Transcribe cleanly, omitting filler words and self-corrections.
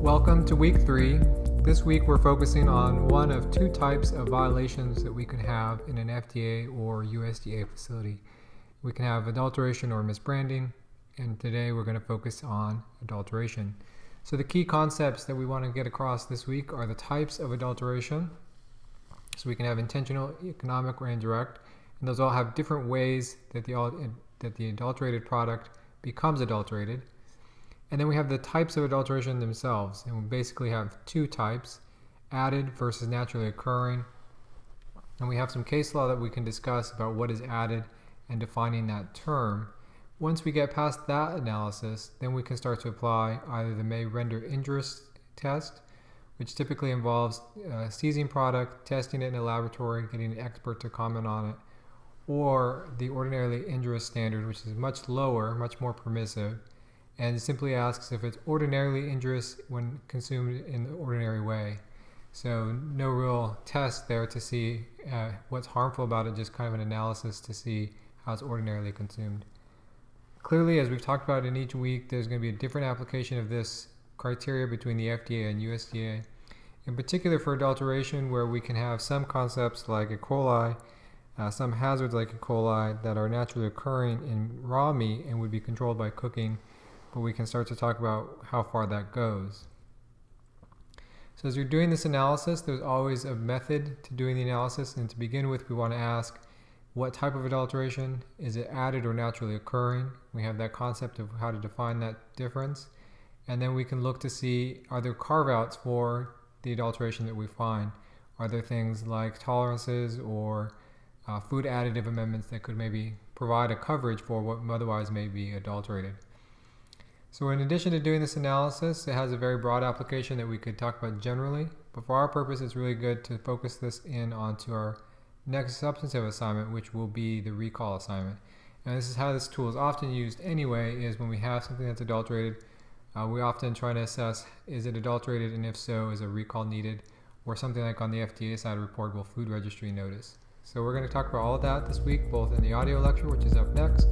Welcome to week 3. This week we're focusing on one of two types of violations that we can have in an FDA or USDA facility. We can have adulteration or misbranding, and today we're going to focus on adulteration. So the key concepts that we want to get across this week are the types of adulteration. So we can have intentional, economic, or indirect, and those all have different ways that the adulterated product becomes adulterated. And then we have the types of adulteration themselves, and we basically have two types, added versus naturally occurring. And we have some case law that we can discuss about what is added and defining that term. Once we get past that analysis, then we can start to apply either the may render injurious test, which typically involves seizing product, testing it in a laboratory, getting an expert to comment on it, or the ordinarily injurious standard, which is much lower, much more permissive, and simply asks if it's ordinarily injurious when consumed in the ordinary way. So no real test there to see what's harmful about it, just kind of an analysis to see how it's ordinarily consumed. Clearly, as we've talked about in each week, there's going to be a different application of this criteria between the FDA and USDA. In particular for adulteration, where we can have some concepts like E. coli, some hazards like E. coli that are naturally occurring in raw meat and would be controlled by cooking, but we can start to talk about how far that goes. So as you're doing this analysis, there's always a method to doing the analysis, and to begin with, we want to ask what type of adulteration. Is it added or naturally occurring? We have that concept of how to define that difference, and then we can look to see, are there carve-outs for the adulteration that we find? Are there things like tolerances or food additive amendments that could maybe provide a coverage for what otherwise may be adulterated? So in addition to doing this analysis, it has a very broad application that we could talk about generally, but for our purpose, it's really good to focus this in onto our next substantive assignment, which will be the recall assignment. And this is how this tool is often used anyway, is when we have something that's adulterated, we often try to assess, is it adulterated, and if so, is a recall needed, or something like on the FDA side, a reportable food registry notice. So we're going to talk about all of that this week, both in the audio lecture, which is up next,